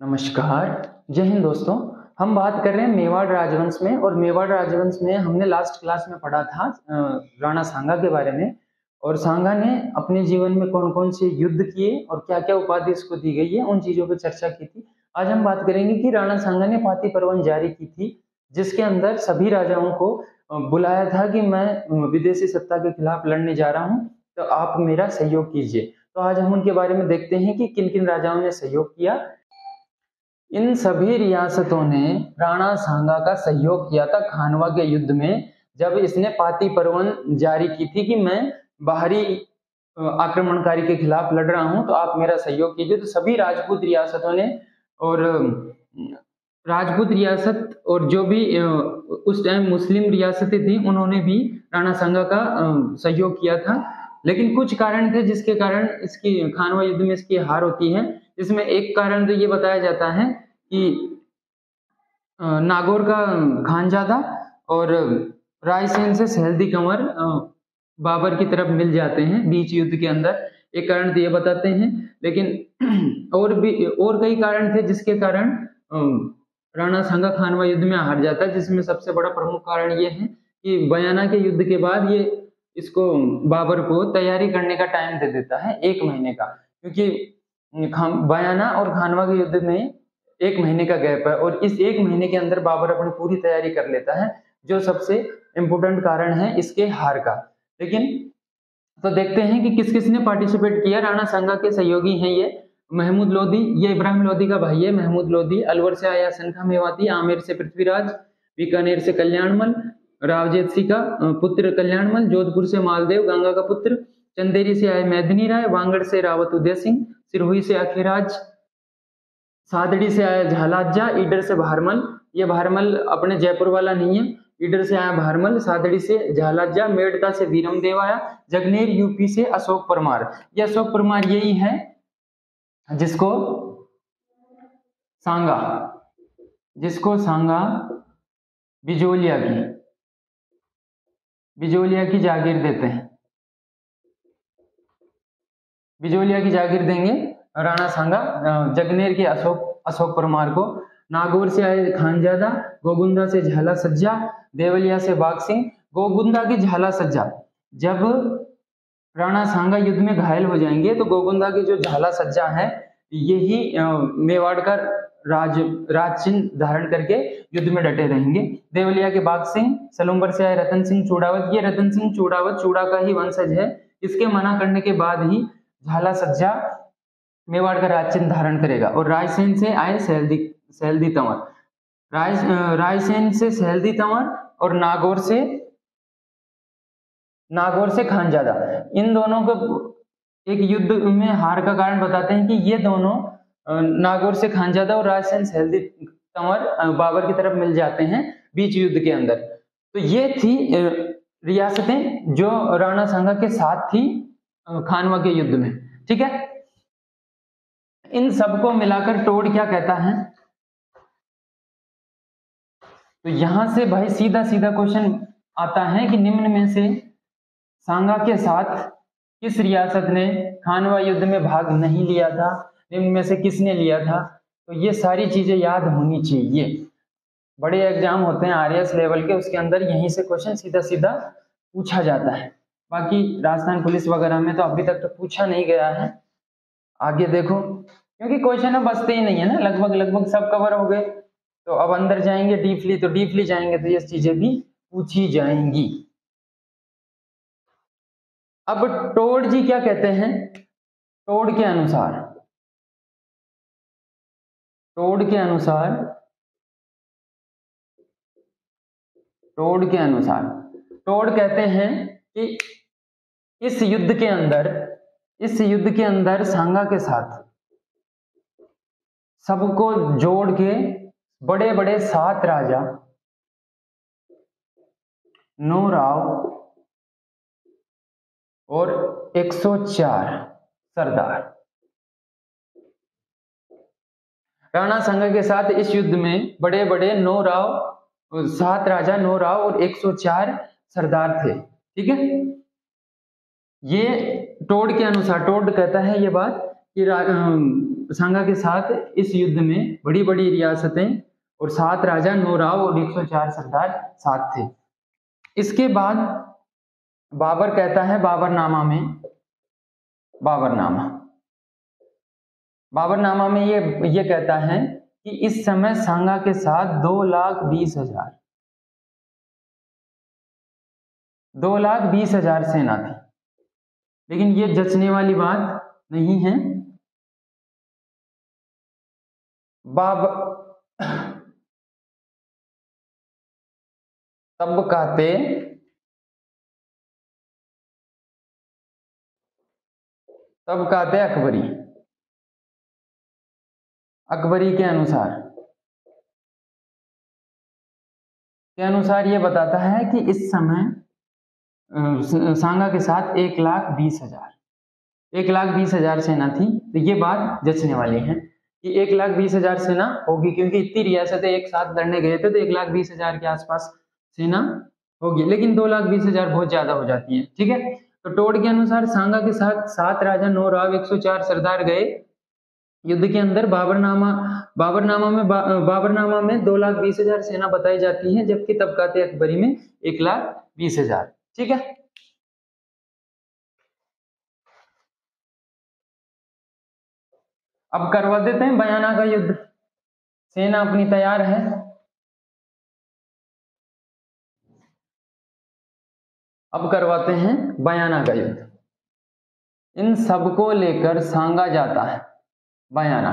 नमस्कार, जय हिंद दोस्तों। हम बात कर रहे हैं मेवाड़ राजवंश में, और मेवाड़ राजवंश में हमने लास्ट क्लास में पढ़ा था राणा सांगा के बारे में। और सांगा ने अपने जीवन में कौन कौन से युद्ध किए और क्या क्या उपाधि इसको दी गई है, उन चीजों पर चर्चा की थी। आज हम बात करेंगे कि राणा सांगा ने पाती परवन जारी की थी, जिसके अंदर सभी राजाओं को बुलाया था कि मैं विदेशी सत्ता के खिलाफ लड़ने जा रहा हूँ, तो आप मेरा सहयोग कीजिए। तो आज हम उनके बारे में देखते हैं कि किन किन राजाओं ने सहयोग किया। इन सभी रियासतों ने राणा सांगा का सहयोग किया था खानवा के युद्ध में, जब इसने पाती परवन जारी की थी कि मैं बाहरी आक्रमणकारी के खिलाफ लड़ रहा हूं, तो आप मेरा सहयोग कीजिए। तो सभी राजपूत रियासतों ने, और राजपूत रियासत और जो भी उस टाइम मुस्लिम रियासतें थी, उन्होंने भी राणा सांगा का सहयोग किया था। लेकिन कुछ कारण थे जिसके कारण इसकी खानवा युद्ध में इसकी हार होती है। इसमें एक कारण तो ये बताया जाता है कि नागौर का खानजादा और रायसेन से सहेल्दी कंवर बाबर की तरफ मिल जाते हैं बीच युद्ध के अंदर। एक कारण तो ये बताते हैं, लेकिन और कई कारण थे जिसके कारण राणा सांगा खानवा युद्ध में हार जाता है। जिसमें सबसे बड़ा प्रमुख कारण ये है कि बयाना के युद्ध के बाद ये इसको बाबर को तैयारी करने का टाइम दे देता है 1 महीने का, क्योंकि बयाना और खानवा के युद्ध में 1 महीने का गैप है, और इस 1 महीने के अंदर बाबर अपनी पूरी तैयारी कर लेता है, जो सबसे इम्पोर्टेंट कारण है इसके हार का। लेकिन तो देखते हैं कि किस किस ने पार्टिसिपेट किया। राणा सांगा के सहयोगी हैं ये महमूद लोधी, ये इब्राहिम लोधी का भाई है महमूद लोधी। अलवर से आया सनखा मेवाती, आमेर से पृथ्वीराज, बीकानेर से कल्याणमल, रावजेत सिंह का पुत्र कल्याणमल, जोधपुर से मालदेव गंगा का पुत्र, चंदेरी से आए मैदिनी राय, वांगड़ से रावत उदय सिंह, सिरोही से अखीराज, सादड़ी से आया झालाजा, ईडर से भारमल, ये भारमल अपने जयपुर वाला नहीं है, ईडर से आया भारमल, सादड़ी से झालाजा, मेड़ता से वीरम देव आया, जगनेर यूपी से अशोक परमार। ये अशोक परमार यही है जिसको सांगा बिजोलिया की जागीर देते हैं, बिजोलिया की जागीर देंगे राणा सांगा जगनेर के अशोक परमार को। नागौर से आए खानजादा, गोगुंदा से झाला सज्जा, देवलिया से बाग सिंह। गोगुंदा की झाला सज्जा, जब राणा सांगा युद्ध में घायल हो जाएंगे तो गोगुंदा की जो झाला सज्जा है, यही मेवाड़ का राज चिन्ह धारण करके युद्ध में डटे रहेंगे। देवलिया के बाग सिंह, सलूम्बर से आए रतन सिंह चूड़ावत, ये रतन सिंह चूड़ावत चूड़ा का ही वंशज है। इसके मना करने के बाद ही झाला सज्जा मेवाड़ का राज चिन्ह धारण करेगा। और रायसेन से आए सहेल्दी तंवर, रायसेन से सहेल्दी तंवर, और नागौर से खानजादा। इन दोनों को एक युद्ध में हार का कारण बताते हैं कि ये दोनों नागौर से खानजादा और रायसेन सहेल्दी तंवर बाबर की तरफ मिल जाते हैं बीच युद्ध के अंदर। तो ये थी रियासतें जो राणा सांगा के साथ थी खानवा के युद्ध में। ठीक है, इन सबको मिलाकर टोड क्या कहता है? तो यहां से भाई सीधा सीधा क्वेश्चन आता है कि निम्न में से सांगा के साथ किस रियासत ने खानवा युद्ध में भाग नहीं लिया था, निम्न में से किसने लिया था? तो ये सारी चीजें याद होनी चाहिए। बड़े एग्जाम होते हैं आरएएस लेवल के, उसके अंदर यहीं से क्वेश्चन सीधा सीधा पूछा जाता है। बाकी राजस्थान पुलिस वगैरह में तो अभी तक तो पूछा नहीं गया है, आगे देखो, क्योंकि क्वेश्चन बचते ही नहीं है ना, लगभग सब कवर हो गए। तो अब अंदर जाएंगे डीपली जाएंगे तो ये चीजें भी पूछी जाएंगी। अब टोड जी क्या कहते हैं? टोड के अनुसार टोड कहते हैं कि इस युद्ध के अंदर सांगा के साथ सबको जोड़ के बड़े बड़े 7 राजा, 9 राव और 104 सरदार, राणा सांगा के साथ इस युद्ध में बड़े बड़े 7 राजा, 9 राव और 104 सरदार थे। ठीक है, ये टोड के अनुसार, टोड कहता है ये बात कि सांगा के साथ इस युद्ध में बड़ी बड़ी रियासतें और 7 राजा, 9 राव और 104 सरदार साथ थे। इसके बाद बाबर कहता है बाबरनामा में, बाबरनामा में ये कहता है कि इस समय सांगा के साथ 2,20,000 सेना थी। लेकिन ये जचने वाली बात नहीं है। तब कहते अकबरी के अनुसार ये बताता है कि इस समय सांगा के साथ 1,20,000 सेना थी। तो ये बात जचने वाली है कि 1,20,000 सेना होगी, क्योंकि इतनी रियासतें एक साथ लड़ने गए थे तो 1,20,000 के आसपास सेना होगी। लेकिन 2,20,000 बहुत ज्यादा हो जाती है। ठीक है, तो टोड के अनुसार सांगा के साथ 7 राजा, 9 राव, 104 सरदार गए युद्ध के अंदर। बाबरनामा में 2,20,000 सेना बताई जाती है, जबकि तबकाते अकबरी में 1,20,000। ठीक है, अब करवा देते हैं बयाना का युद्ध। सेना अपनी तैयार है। अब करवाते हैं बयाना का युद्ध। इन सबको लेकर सांगा जाता है बयाना,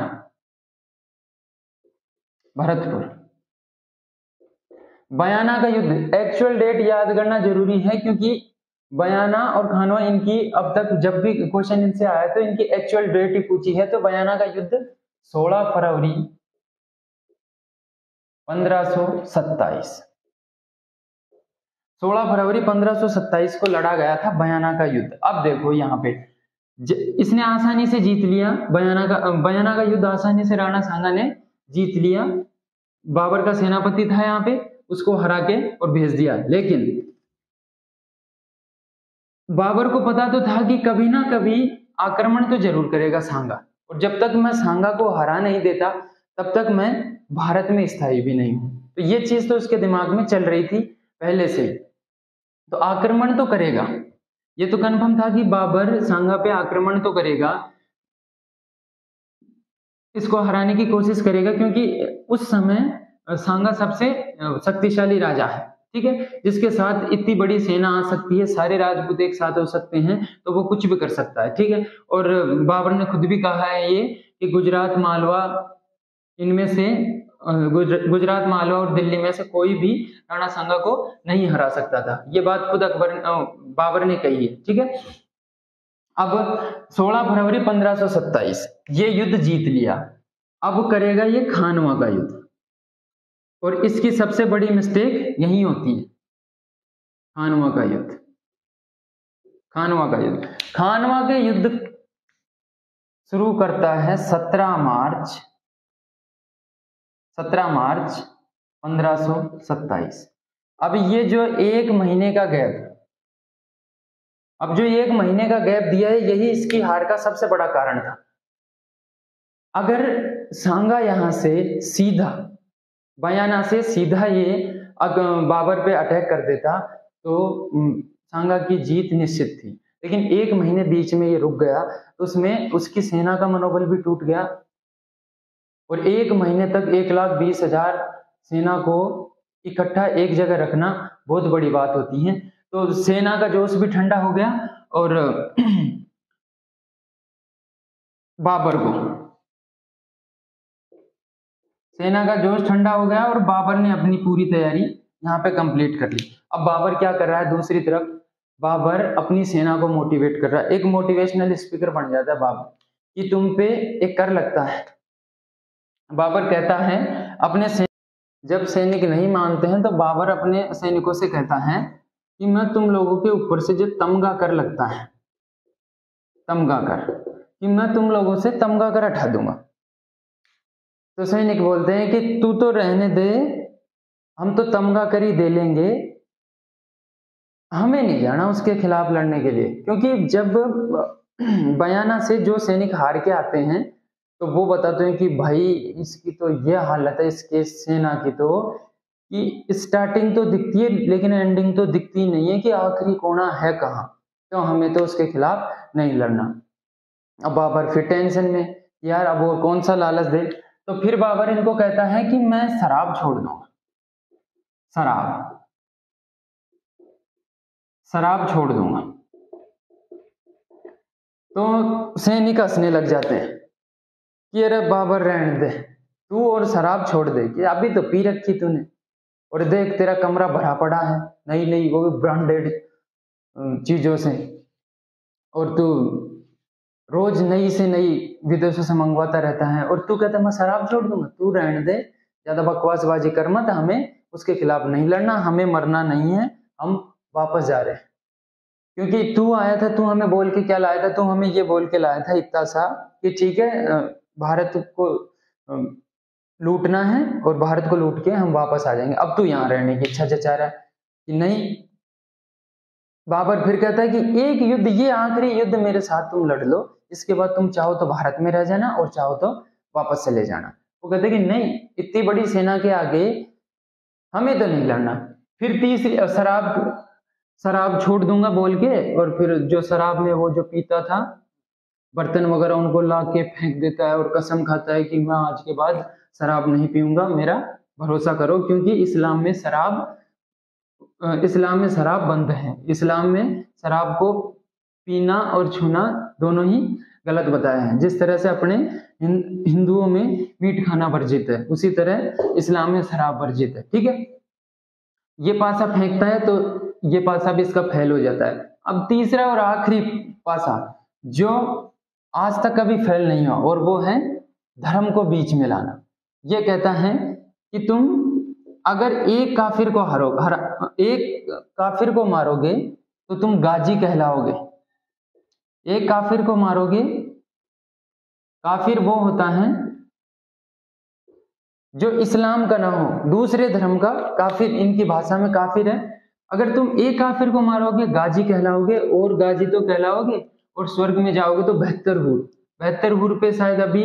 भरतपुर। बयाना का युद्ध, एक्चुअल डेट याद करना जरूरी है, क्योंकि बयाना और खानवा इनकी अब तक जब भी क्वेश्चन इनसे आया तो इनकी एक्चुअल डेट ही पूछी है। तो बयाना का युद्ध 16 फरवरी 1527, 16 फरवरी 1527 को लड़ा गया था बयाना का युद्ध। अब देखो यहाँ पे इसने आसानी से जीत लिया बयाना का युद्ध आसानी से राणा सांगा ने जीत लिया। बाबर का सेनापति था यहाँ पे, उसको हरा के और भेज दिया। लेकिन बाबर को पता तो था कि कभी ना कभी आक्रमण तो जरूर करेगा सांगा, और जब तक मैं सांगा को हरा नहीं देता तब तक मैं भारत में स्थायी भी नहीं हूं। तो ये चीज तो उसके दिमाग में चल रही थी पहले से। तो आक्रमण तो करेगा, ये तो कंफर्म था कि बाबर सांगा पे आक्रमण तो करेगा, इसको हराने की कोशिश करेगा, क्योंकि उस समय सांगा सबसे शक्तिशाली राजा है। ठीक है, जिसके साथ इतनी बड़ी सेना आ सकती है, सारे राजपूत एक साथ हो सकते हैं, तो वो कुछ भी कर सकता है। ठीक है, और बाबर ने खुद भी कहा है ये कि गुजरात, मालवा, इनमें से गुजरात, मालवा और दिल्ली में से कोई भी राणा सांगा को नहीं हरा सकता था। ये बात खुद बाबर ने कही है। ठीक है, अब 16 फरवरी 1527 ये युद्ध जीत लिया। अब करेगा ये खानवा का युद्ध, और इसकी सबसे बड़ी मिस्टेक यही होती है, खानवा का युद्ध। खानवा के युद्ध शुरू करता है 17 मार्च 1527। अब ये जो एक महीने का गैप दिया है, यही इसकी हार का सबसे बड़ा कारण था। अगर सांगा यहां से सीधा, बयाना से सीधा ये बाबर पे अटैक कर देता तो सांगा की जीत निश्चित थी। लेकिन एक महीने बीच में ये रुक गया, तो उसमें उसकी सेना का मनोबल भी टूट गया, और एक महीने तक 1,20,000 सेना को इकट्ठा एक जगह रखना बहुत बड़ी बात होती है। तो सेना का जोश भी ठंडा हो गया, और बाबर ने अपनी पूरी तैयारी यहाँ पे कंप्लीट कर ली। अब बाबर क्या कर रहा है, दूसरी तरफ बाबर अपनी सेना को मोटिवेट कर रहा है। एक मोटिवेशनल स्पीकर बन जाता है बाबर कि तुम पे एक कर लगता है। बाबर कहता है जब सैनिक नहीं मानते हैं तो बाबर अपने सैनिकों से कहता है कि मैं तुम लोगों के ऊपर से जो तमगा कर लगता है, कि मैं तुम लोगों से तमगा कर हटा दूंगा। तो सैनिक बोलते हैं कि तू तो रहने दे, हम तो तमगा कर ही दे लेंगे, हमें नहीं जाना उसके खिलाफ लड़ने के लिए। क्योंकि जब बयाना से जो सैनिक हार के आते हैं तो वो बताते हैं कि भाई इसकी तो ये हालत है, इसके सेना की तो, कि स्टार्टिंग तो दिखती है लेकिन एंडिंग तो दिखती नहीं है कि आखिरी कोना है कहाँ, तो हमें तो उसके खिलाफ नहीं लड़ना। अब बाबर फिर टेंशन में, यार अब और कौन सा लालच दे, तो फिर बाबर इनको कहता है कि मैं शराब छोड़ दूंगा, शराब छोड़ दूंगा। तो सैनिक हंसने लग जाते हैं कि अरे बाबर रहने दे, तू और शराब छोड़ दे, कि अभी तो पी रखी तूने, और देख तेरा कमरा भरा पड़ा है नई नई वो भी ब्रांडेड चीजों से, और तू रोज नई से नई विदेशों से मंगवाता रहता है, और तू कहता मैं शराब छोड़ दूंगा। तू रहने दे, ज्यादा बकवासबाजी कर मत, हमें उसके खिलाफ नहीं लड़ना, हमें मरना नहीं है, हम वापस जा रहे हैं। क्योंकि तू आया था, तू हमें बोल के क्या लाया था, तू हमें ये बोल के लाया था इतना सा कि ठीक है भारत को लूटना है और भारत को लूट के हम वापस आ जाएंगे। अब तू यहाँ रहने की इच्छा जता रहा है कि नहीं। बाबर फिर कहता है कि एक युद्ध, ये आखिरी युद्ध मेरे साथ तुम लड़ लो, इसके बाद तुम चाहो तो भारत में रह जाना और चाहो तो वापस चले जाना। वो कहते कि नहीं, इतनी बड़ी सेना के आगे हमें तो नहीं लड़ना। फिर तीसरी शराब छोड़ दूंगा बोल के, और फिर जो शराब में वो जो पीता था बर्तन वगैरह उनको ला के फेंक देता है और कसम खाता है कि मैं आज के बाद शराब नहीं पीऊंगा, मेरा भरोसा करो, क्योंकि इस्लाम में शराब बंद है। इस्लाम में शराब को पीना और छूना दोनों ही गलत बताया है। जिस तरह से अपने हिंदुओं में मीट खाना वर्जित है, उसी तरह इस्लाम में शराब वर्जित है। ठीक है, ये पासा फेंकता है तो ये पासा भी इसका फेल हो जाता है। अब तीसरा और आखिरी पासा जो आज तक कभी फेल नहीं हुआ, और वो है धर्म को बीच में लाना। ये कहता है कि तुम अगर एक काफिर को मारोगे तो तुम गाजी कहलाओगे। एक काफिर को मारोगे, काफिर वो होता है जो इस्लाम का ना हो, दूसरे धर्म का काफिर, इनकी भाषा में काफिर है। अगर तुम एक काफिर को मारोगे गाजी कहलाओगे, और गाजी तो कहलाओगे और स्वर्ग में जाओगे तो बहत्तर हूर पे शायद अभी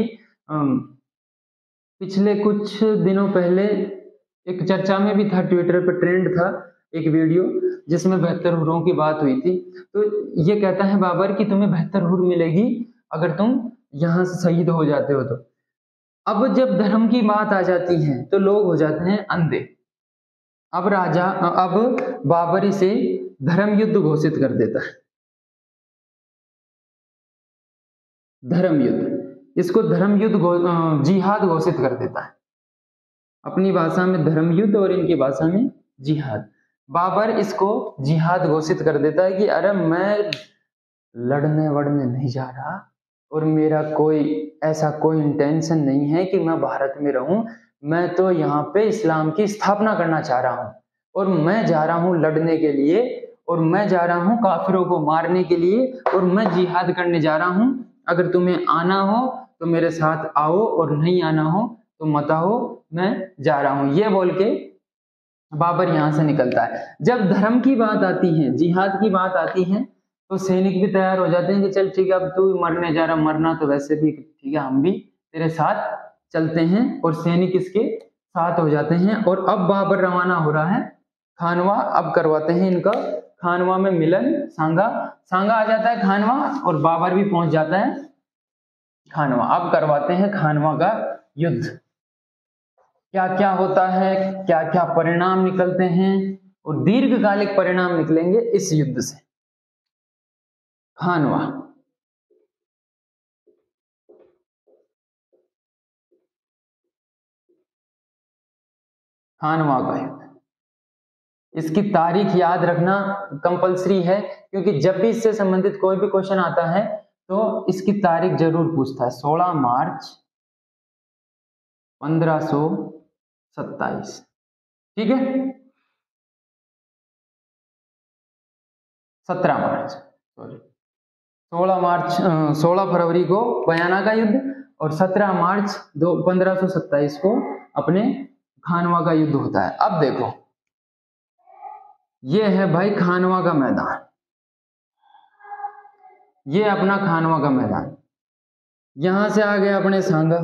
पिछले कुछ दिनों पहले एक चर्चा में भी था, ट्विटर पर ट्रेंड था एक वीडियो जिसमें 72 हुरों की बात हुई थी। तो ये कहता है बाबर कि तुम्हें 72 हुर मिलेगी अगर तुम यहां से शहीद हो जाते हो तो। अब जब धर्म की बात आ जाती है तो लोग हो जाते हैं अंधे। अब बाबर इसे धर्म युद्ध घोषित कर देता है। धर्म युद्ध, इसको धर्म युद्ध जिहाद घोषित कर देता है। अपनी भाषा में धर्म युद्ध और इनकी भाषा में जिहाद। बाबर इसको जिहाद घोषित कर देता है कि अरे मैं लड़ने वड़ने नहीं जा रहा, और मेरा ऐसा कोई इंटेंशन नहीं है कि मैं भारत में रहूं। मैं तो यहाँ पे इस्लाम की स्थापना करना चाह रहा हूँ, और मैं जा रहा हूँ लड़ने के लिए, और मैं जा रहा हूँ काफिरों को मारने के लिए, और मैं जिहाद करने जा रहा हूँ। अगर तुम्हें आना हो तो मेरे साथ आओ, और नहीं आना हो तो मत आओ, मैं जा रहा हूँ। ये बोल के बाबर यहाँ से निकलता है। जब धर्म की बात आती है, जिहाद की बात आती है, तो सैनिक भी तैयार हो जाते हैं कि चल ठीक है, अब तू मरने जा रहा, मरना तो वैसे भी ठीक है, हम भी तेरे साथ चलते हैं, और सैनिक इसके साथ हो जाते हैं। और अब बाबर रवाना हो रहा है खानवा। अब करवाते हैं इनका खानवा में मिलन। सांगा आ जाता है खानवा, और बाबर भी पहुंच जाता है खानवा। अब करवाते हैं खानवा का युद्ध। क्या क्या होता है, क्या क्या परिणाम निकलते हैं, और दीर्घकालिक परिणाम निकलेंगे इस युद्ध से। खानवा का युद्ध, इसकी तारीख याद रखना कंपलसरी है, क्योंकि जब भी इससे संबंधित कोई भी क्वेश्चन आता है तो इसकी तारीख जरूर पूछता है। 16 मार्च 1527। ठीक है, 17 मार्च, सॉरी 16 फरवरी को बयाना का युद्ध, और 17 मार्च 1527 को अपने खानवा का युद्ध होता है। अब देखो, ये है भाई खानवा का मैदान। ये अपना खानवा का मैदान, यहां से आ गया अपने सांगा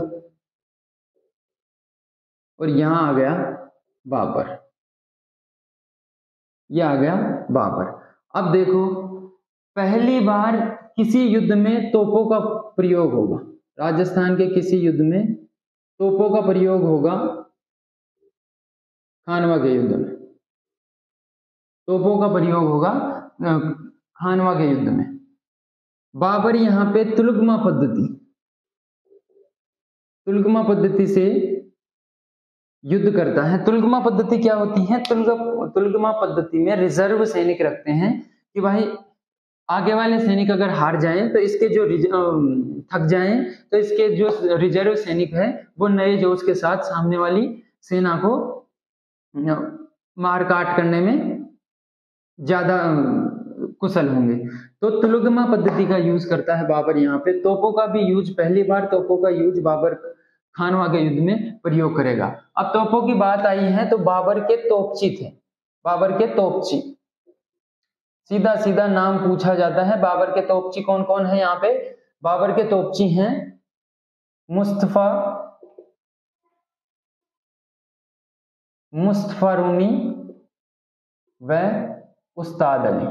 और यहां आ गया बाबर, ये आ गया बाबर। अब देखो पहली बार किसी युद्ध में तोपों का प्रयोग होगा, राजस्थान के किसी युद्ध में तोपों का प्रयोग होगा, खानवा के युद्ध में तोपों का प्रयोग होगा खानवा के युद्ध में। बाबर यहाँ पे तुलगमा पद्धति से युद्ध करता है। तुलगमा पद्धति क्या होती है? तुलगमा पद्धति में रिजर्व सैनिक रखते हैं कि भाई आगे वाले सैनिक अगर हार जाएं तो इसके जो थक जाएं तो इसके जो रिजर्व सैनिक है वो नए जोश के साथ सामने वाली सेना को मार काट करने में ज्यादा कुशल होंगे। तो तुलगमा पद्धति का यूज करता है बाबर। यहाँ पे तोपों का भी यूज, पहली बार तोपों का यूज बाबर खानवा के युद्ध में प्रयोग करेगा। अब तोपों की बात आई है तो बाबर के तोपची थे, बाबर के तोपची, सीधा सीधा नाम पूछा जाता है। बाबर के तोपची कौन कौन है? यहाँ पे बाबर के तोपची हैं मुस्तफा रूमी व उस्ताद अली।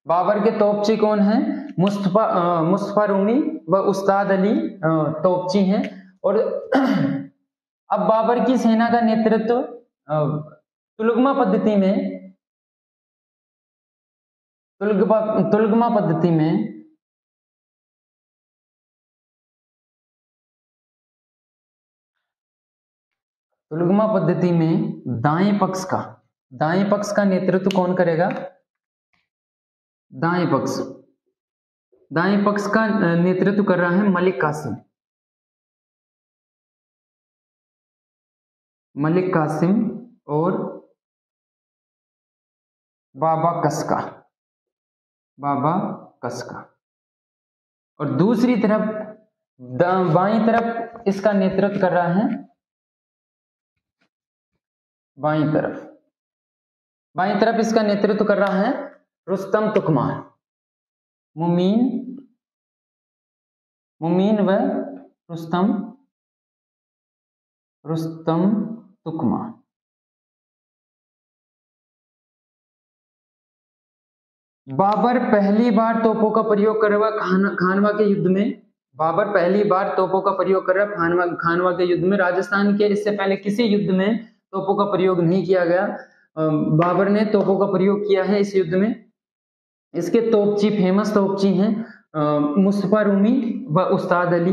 बाबर के तोपची कौन है? मुस्तफा रूमी व उस्ताद अली तोपची हैं। और अब बाबर की सेना का नेतृत्व तुलगमा पद्धति में दाएं पक्ष का नेतृत्व कौन करेगा? दाएं पक्ष का नेतृत्व कर रहा है मलिक कासिम और बाबा कसका। और दूसरी तरफ बाईं तरफ इसका नेतृत्व कर रहा है, बाईं तरफ इसका नेतृत्व कर रहा है रुस्तम तुकमान। मुमीन व रुस्तम तुकमान। बाबर पहली बार तोपों का प्रयोग कर रहा खानवा के युद्ध में। बाबर पहली बार तोपों का प्रयोग कर रहा खानवा के युद्ध में। राजस्थान के इससे पहले किसी युद्ध में तोपों का प्रयोग नहीं किया गया। बाबर ने तोपों का प्रयोग किया है इस युद्ध में। इसके तोपची, फेमस तोपची हैं मुस्तफा रूमी व उस्ताद अली।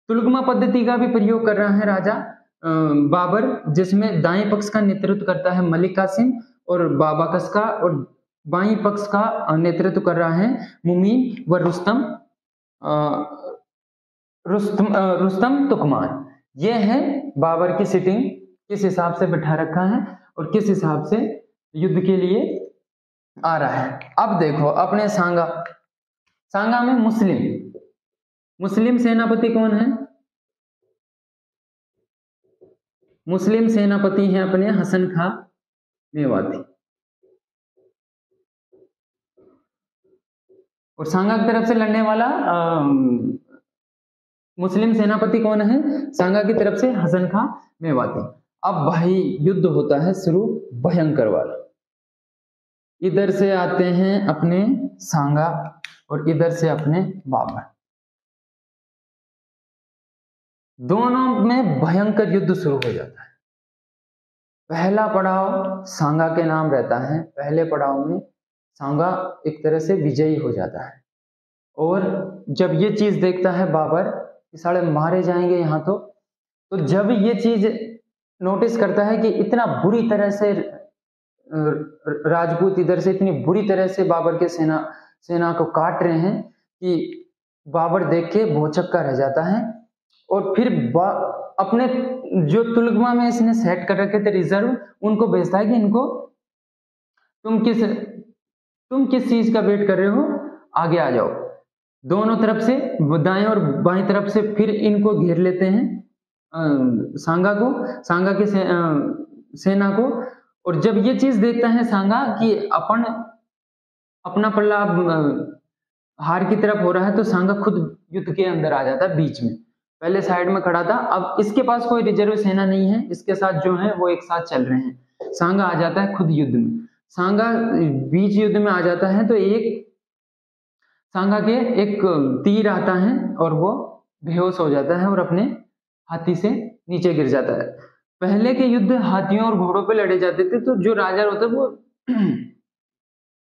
तुलगमा पद्धति का भी प्रयोग कर रहा है राजा बाबर, जिसमें दाएं पक्ष का नेतृत्व करता है मलिक कासिम और बाबा कसका, और बाईं पक्ष का नेतृत्व कर रहा है मुमीन व रुस्तम तुकमान। ये है बाबर की सिटिंग, किस हिसाब से बिठा रखा है और किस हिसाब से युद्ध के लिए आ रहा है। अब देखो अपने सांगा में मुस्लिम सेनापति कौन है? मुस्लिम सेनापति हैं अपने हसन खां मेवाती। और सांगा की तरफ से लड़ने वाला मुस्लिम सेनापति कौन है? सांगा की तरफ से हसन खां मेवाती। अब भाई युद्ध होता है शुरू, भयंकर वाला। इधर से आते हैं अपने सांगा और इधर से अपने बाबर। दोनों में भयंकर युद्ध शुरू हो जाता है। पहला पड़ाव सांगा के नाम रहता है। पहले पड़ाव में सांगा एक तरह से विजयी हो जाता है। और जब ये चीज देखता है बाबर कि साले मारे जाएंगे यहाँ, तो जब ये चीज नोटिस करता है कि इतना बुरी तरह से राजपूत इधर से इतनी बुरी तरह से बाबर के सेना को काट रहे हैं कि बाबर देख के भौचक्का रह जाता है। और फिर अपने जो तुलगमा में इसने सेट कर रखे थे रिजर्व, उनको भेजता है कि इनको तुम किस चीज का वेट कर रहे हो, आगे आ जाओ। दोनों तरफ से, दाएं और बाएं तरफ से फिर इनको घेर लेते हैं सांगा की सेना को। और जब ये चीज देखता है सांगा कि अपना पल्ला हार की तरफ हो रहा है, तो सांगा खुद युद्ध के अंदर आ जाता है बीच में। पहले साइड में खड़ा था, अब इसके पास कोई रिजर्व सेना नहीं है, इसके साथ जो है वो एक साथ चल रहे हैं। सांगा आ जाता है खुद युद्ध में। सांगा बीच युद्ध में आ जाता है तो सांगा के एक तीर आता है और वो बेहोश हो जाता है और अपने हाथी से नीचे गिर जाता है। पहले के युद्ध हाथियों और घोड़ों पे लड़े जाते थे, तो जो राजा होता वो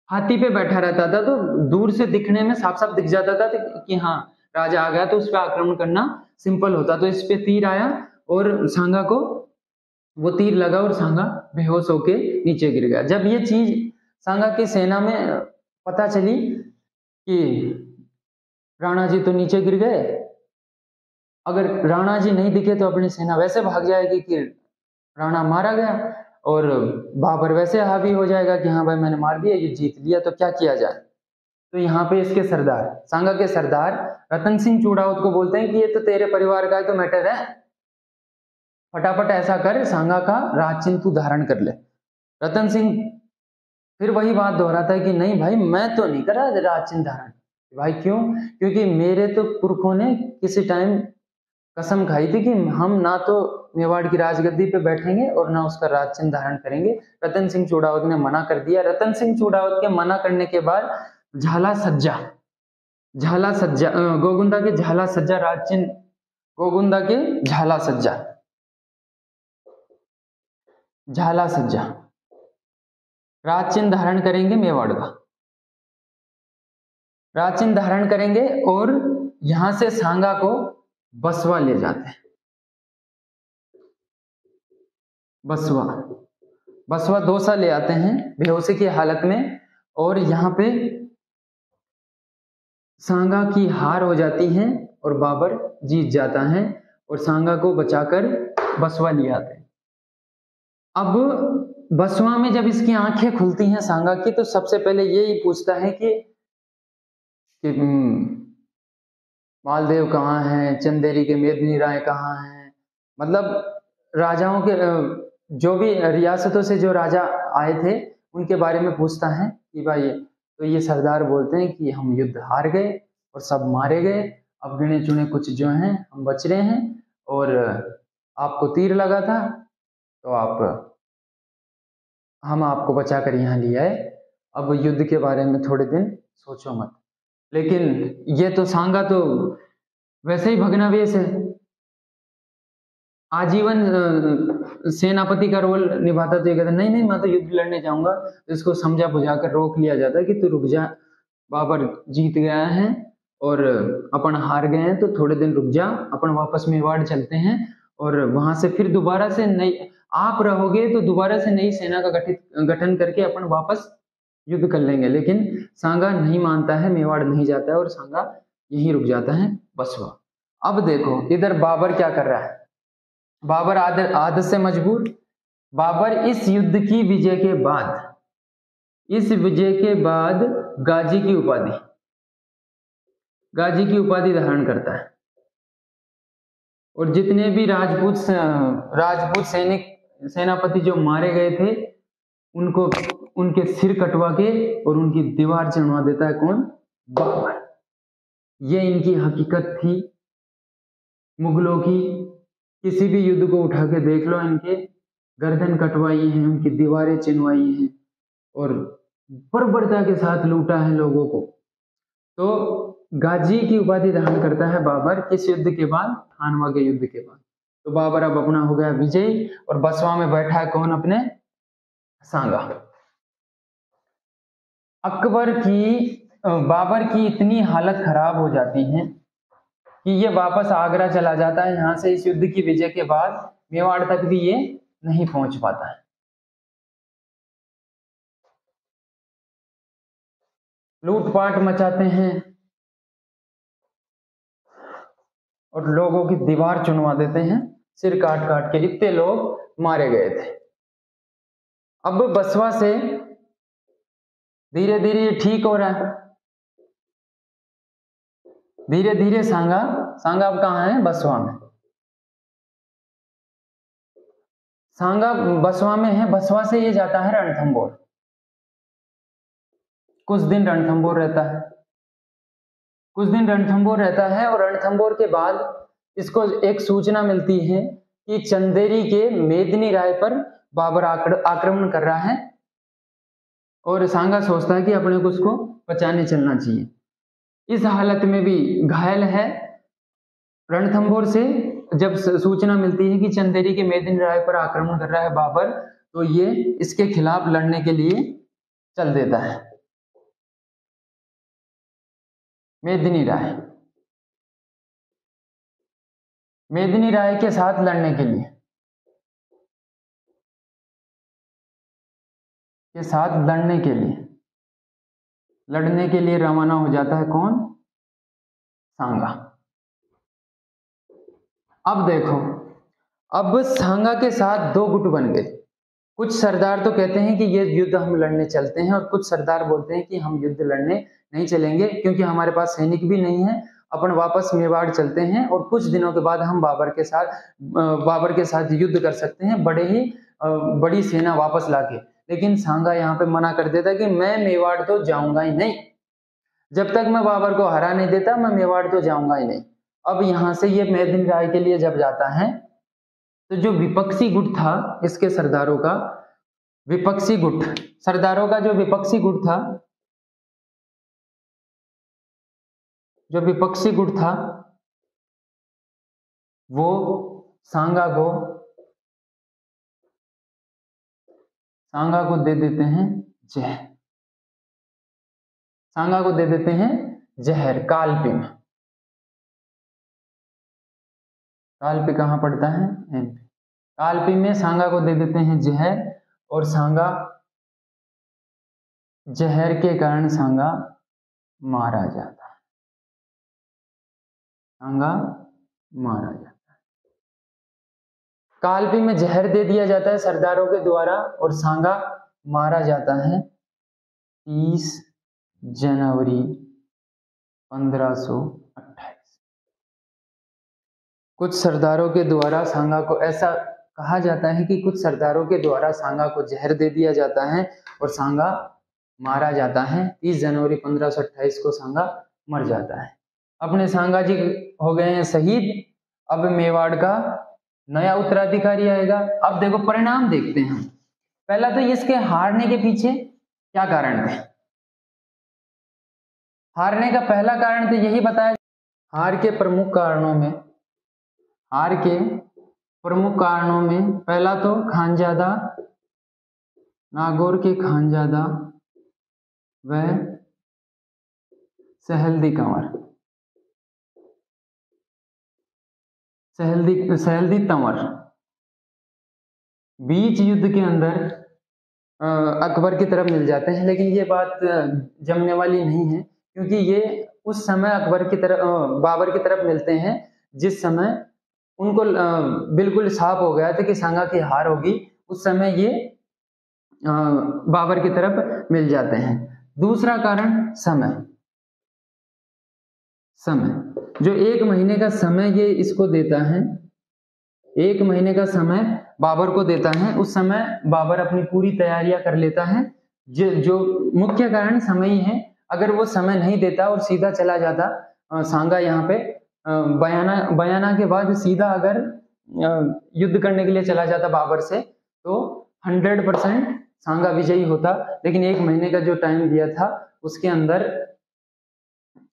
हाथी पे बैठा रहता था, तो दूर से दिखने में साफ साफ दिख जाता था कि हाँ राजा आ गया, तो उस पर आक्रमण करना सिंपल होता। तो इस पे तीर आया और सांगा को वो तीर लगा और सांगा बेहोश होके नीचे गिर गया। जब ये चीज सांगा की सेना में पता चली कि राणा जी तो नीचे गिर गए, अगर राणा जी नहीं दिखे तो अपनी सेना वैसे भाग जाएगी कि राणा मारा गया, और बाबर वैसे हावी हो जाएगा कि हाँ भाई मैंने मार दिया, ये जीत लिया, तो क्या किया जाए। तो यहाँ पे इसके सरदार, सांगा के सरदार रतन सिंह चूड़ावत को बोलते हैं कि ये तो तेरे परिवार का ही तो मैटर है, फटाफट ऐसा कर सांगा का राज चिन्ह तू धारण कर ले। रतन सिंह फिर वही बात दोहराता है कि नहीं भाई मैं तो नहीं कर रहा राज चिन्ह धारण। भाई क्यों? क्योंकि मेरे तो पुरखों ने किसी टाइम कसम खाई थी कि हम ना तो मेवाड़ की राजगद्दी पे बैठेंगे और ना उसका राज चिन्ह धारण करेंगे। रतन सिंह चूड़ावत ने मना कर दिया। रतन सिंह चूड़ावत के मना करने के बाद झाला सज्जा गोगुंदा के झाला सज्जा राज चिन्ह, गोगुंदा के झाला सज्जा राज चिन्ह धारण करेंगे, मेवाड़ का राज चिन्ह धारण करेंगे और यहां से सांगा को बसवा ले जाते हैं। बसवा दौसा ले आते हैं बेहोशी की हालत में, और यहाँ पे सांगा की हार हो जाती है और बाबर जीत जाता है और सांगा को बचाकर बसवा ले आते हैं। अब बसवा में जब इसकी आंखें खुलती हैं सांगा की, तो सबसे पहले यही पूछता है कि मालदेव कहाँ है, चंदेरी के मेदिनी राय कहाँ हैं, मतलब राजाओं के जो भी रियासतों से जो राजा आए थे उनके बारे में पूछता है कि भाई, तो ये सरदार बोलते हैं कि हम युद्ध हार गए और सब मारे गए, अब गिने चुने कुछ जो हैं हम बच रहे हैं, और आपको तीर लगा था तो हम आपको बचाकर यहाँ ले आए, अब युद्ध के बारे में थोड़े दिन सोचो मत। लेकिन ये तो सांगा तो वैसे ही भगनावेश है, आजीवन सेनापति का रोल निभाता, तो ये कहता नहीं मैं तो युद्ध लड़ने जाऊंगा। तो इसको समझा बुझाकर रोक लिया जाता है कि तू रुक जा, बाबर जीत गया है और अपन हार गए हैं, तो थोड़े दिन रुक जा, अपन वापस मेवाड़ चलते हैं और वहां से फिर दोबारा से नई आप रहोगे तो दोबारा से नई सेना का गठन करके अपन वापस युद्ध कर लेंगे। लेकिन सांगा नहीं मानता है, मेवाड़ नहीं जाता है और सांगा यहीं रुक जाता है बसवा। अब देखो इधर बाबर क्या कर रहा है, बाबर आदत से मजबूर। बाबर इस युद्ध की विजय के बाद गाजी की उपाधि धारण करता है, और जितने भी राजपूत सेनापति जो मारे गए थे उनको उनके सिर कटवा के और उनकी दीवार चढ़वा देता है। कौन? बाबर। ये इनकी हकीकत थी मुगलों की। किसी भी युद्ध को उठा के देख लो, इनके गर्दन कटवाई है, उनकी दीवारें चिनवाई हैं और बर्बरता के साथ लूटा है लोगों को। तो गाजी की उपाधि धारण करता है बाबर किस युद्ध के बाद? खानवा के युद्ध के बाद। तो बाबर अब अपना हो गया विजयी और बसवा में बैठा है कौन? अपने सांगा। बाबर की इतनी हालत खराब हो जाती है कि ये वापस आगरा चला जाता है। यहां से इस युद्ध की विजय के बाद मेवाड़ तक भी ये नहीं पहुंच पाता है। लूटपाट मचाते हैं और लोगों की दीवार चुनवा देते हैं, सिर काट काट के। इतने लोग मारे गए थे। अब बसवा से धीरे धीरे ये ठीक हो रहा है, धीरे धीरे सांगा अब कहाँ है? बसवा में। सांगा बसवा में है, बसवा से ये जाता है रणथंभौर, कुछ दिन रणथंभौर रहता है, कुछ दिन रणथंभौर रहता है। और रणथंभौर के बाद इसको एक सूचना मिलती है कि चंदेरी के मेदिनी राय पर बाबर आक्रमण कर रहा है, और सांगा सोचता है कि अपने को उसको बचाने चलना चाहिए। इस हालत में भी घायल है, रणथंभौर से जब सूचना मिलती है कि चंदेरी के मेदिनी राय पर आक्रमण कर रहा है बाबर, तो ये इसके खिलाफ लड़ने के लिए चल देता है। मेदिनी राय के साथ लड़ने के लिए रवाना हो जाता है कौन? सांगा। अब देखो, अब सांगा के साथ दो गुट बन गए। कुछ सरदार तो कहते हैं कि ये युद्ध हम लड़ने चलते हैं, और कुछ सरदार बोलते हैं कि हम युद्ध लड़ने नहीं चलेंगे क्योंकि हमारे पास सैनिक भी नहीं है, अपन वापस मेवाड़ चलते हैं और कुछ दिनों के बाद हम बाबर के साथ युद्ध कर सकते हैं, बड़ी सेना वापस लाके। लेकिन सांगा यहाँ पे मना कर देता कि मैं मेवाड़ तो जाऊंगा ही नहीं, जब तक मैं बाबर को हरा नहीं देता मैं मेवाड़ तो जाऊंगा ही नहीं। अब यहाँ से ये मेदिनी राय के लिए जब जाता है, तो जो विपक्षी गुट था इसके सरदारों का, विपक्षी गुट था, वो सांगा को दे देते हैं जहर। सांगा को दे देते हैं जहर कालपी में। कालपी कहाँ पड़ता है? एमपी। कालपी में सांगा को दे देते हैं जहर, और सांगा जहर के कारण सांगा मारा जाता है। कालपी में जहर दे दिया जाता है सरदारों के द्वारा, और सांगा मारा जाता है 30 जनवरी 1528। कुछ सरदारों के द्वारा सांगा को, ऐसा कहा जाता है कि कुछ सरदारों के द्वारा सांगा को जहर दे दिया जाता है और सांगा मारा जाता है। 30 जनवरी 1528 को सांगा मर जाता है। अपने सांगा जी हो गए हैं शहीद। अब मेवाड़ का नया उत्तराधिकारी आएगा। अब देखो परिणाम देखते हैं। पहला तो इसके हारने के पीछे क्या कारण थे? हारने का पहला कारण तो यही बताया, हार के प्रमुख कारणों में पहला तो खानजादा, नागौर के खानजादा व सहेल्दी तंवर बीच युद्ध के अंदर अकबर की तरफ मिल जाते हैं। लेकिन ये बात जमने वाली नहीं है, क्योंकि ये उस समय बाबर की तरफ मिलते हैं जिस समय उनको बिल्कुल साफ हो गया था कि सांगा की हार होगी। उस समय ये बाबर की तरफ मिल जाते हैं। दूसरा कारण समय, जो 1 महीने का समय ये इसको देता है, 1 महीने का समय बाबर को देता है। उस समय बाबर अपनी पूरी तैयारियां कर लेता है। जो मुख्य कारण समय ही है। अगर वो समय नहीं देता और सीधा चला जाता सांगा यहाँ पे बयाना के बाद सीधा अगर युद्ध करने के लिए चला जाता बाबर से, तो 100% सांगा विजयी होता। लेकिन 1 महीने का जो टाइम दिया था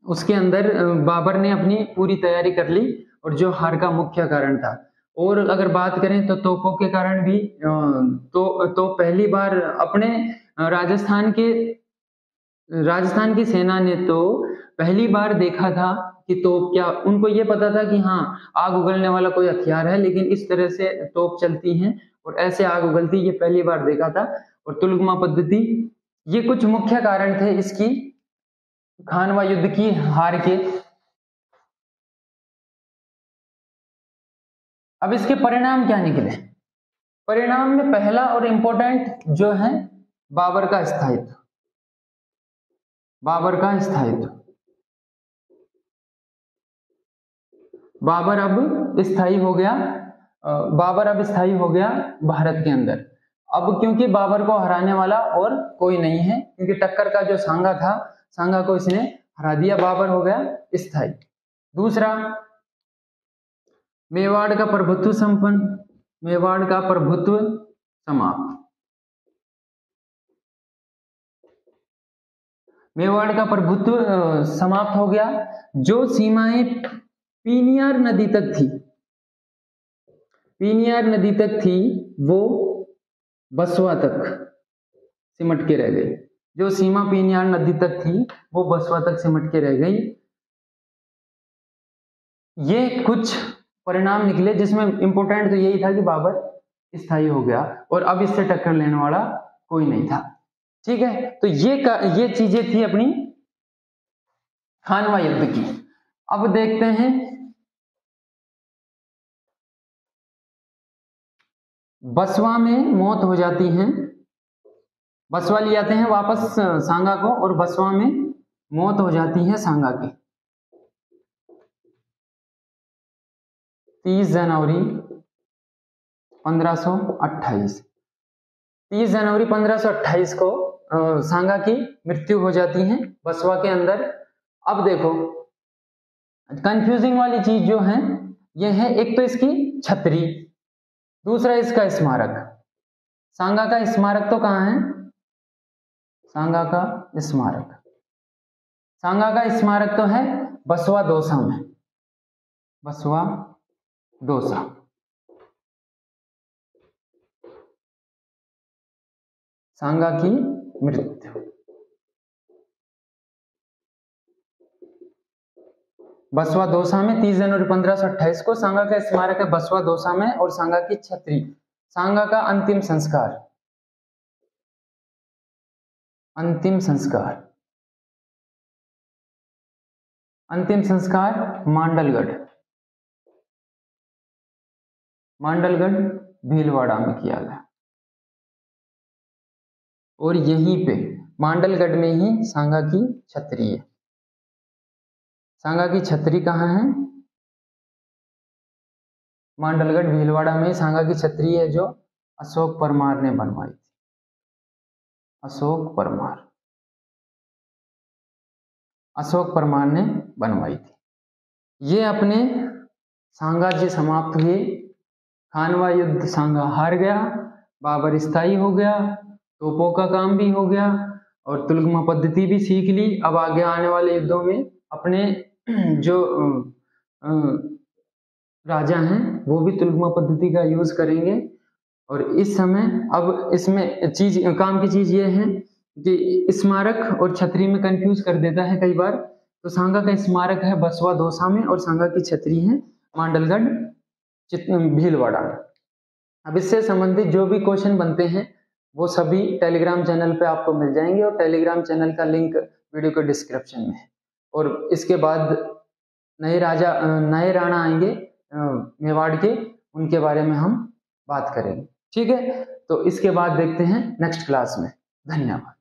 उसके अंदर बाबर ने अपनी पूरी तैयारी कर ली, और जो हार का मुख्य कारण था। और अगर बात करें तो तोपों के कारण भी, तो पहली बार अपने राजस्थान की सेना ने तो पहली बार देखा था कि तोप क्या, उनको ये पता था कि हाँ आग उगलने वाला कोई हथियार है, लेकिन इस तरह से तोप चलती हैं और ऐसे आग उगलती, ये पहली बार देखा था। और तुलगमा पद्धति, ये कुछ मुख्य कारण थे इसकी खानवा युद्ध की हार के। अब इसके परिणाम क्या निकले? परिणाम में पहला और इंपॉर्टेंट जो है बाबर का स्थायित्व। बाबर अब स्थायी हो गया। बाबर अब स्थायी हो गया भारत के अंदर। अब क्योंकि बाबर को हराने वाला और कोई नहीं है, क्योंकि टक्कर का जो सांगा था, सांगा को इसने हरा दिया, बाबर हो गया स्थायी। दूसरा, मेवाड़ का प्रभुत्व संपन्न, मेवाड़ का प्रभुत्व समाप्त। मेवाड़ का प्रभुत्व समाप्त हो गया। जो सीमाएं पीनियार नदी तक थी, पीनियार नदी तक थी, वो बसवा तक सिमट के रह गई। जो सीमा पीनियार नदी तक थी वो बसवा तक सिमट के रह गई। ये कुछ परिणाम निकले, जिसमें इंपोर्टेंट तो यही था कि बाबर स्थायी हो गया और अब इससे टक्कर लेने वाला कोई नहीं था। ठीक है, तो ये चीजें थी अपनी खानवा युद्ध की। अब देखते हैं बसवा में मौत हो जाती है, बसवा ले जाते हैं वापस सांगा को, और बसवा में मौत हो जाती है सांगा की 30 जनवरी 1528। 30 जनवरी 1528 को सांगा की मृत्यु हो जाती है बसवा के अंदर। अब देखो कंफ्यूजिंग वाली चीज जो है ये है, एक तो इसकी छतरी, दूसरा इसका स्मारक। सांगा का स्मारक तो कहाँ है? सांगा का स्मारक, सांगा का स्मारक तो है बसवा दौसा में, बसवा दौसा। सांगा की मृत्यु बसवा दौसा में 30 जनवरी 1528 को सांगा का स्मारक है बसवा दौसा में, और सांगा की छतरी, सांगा का अंतिम संस्कार, अंतिम संस्कार, अंतिम संस्कार मांडलगढ़, मांडलगढ़ भीलवाड़ा में किया गया। और यहीं पे मांडलगढ़ में ही सांगा की छतरी है। सांगा की छतरी कहाँ है? मांडलगढ़ भीलवाड़ा में सांगा की छतरी है, जो अशोक परमार ने बनवाई थी। अशोक परमार, अशोक परमार ने बनवाई थी। ये अपने सांगा जी समाप्त हुए, खानवा युद्ध सांगा हार गया, बाबर स्थायी हो गया, तोपों का काम भी हो गया और तुलगमा पद्धति भी सीख ली। अब आगे आने वाले युद्धों में अपने जो राजा हैं वो भी तुलगमा पद्धति का यूज करेंगे। और इस समय अब इसमें काम की चीज ये है कि स्मारक और छतरी में कंफ्यूज कर देता है कई बार। तो सांगा का स्मारक है बसवा दौसा में और सांगा की छतरी है मांडलगढ़ भीलवाड़ा में। अब इससे संबंधित जो भी क्वेश्चन बनते हैं वो सभी टेलीग्राम चैनल पे आपको मिल जाएंगे, और टेलीग्राम चैनल का लिंक वीडियो के डिस्क्रिप्शन में है। और इसके बाद नए राणा आएंगे मेवाड़ के, उनके बारे में हम बात करेंगे। ठीक है, तो इसके बाद देखते हैं नेक्स्ट क्लास में। धन्यवाद।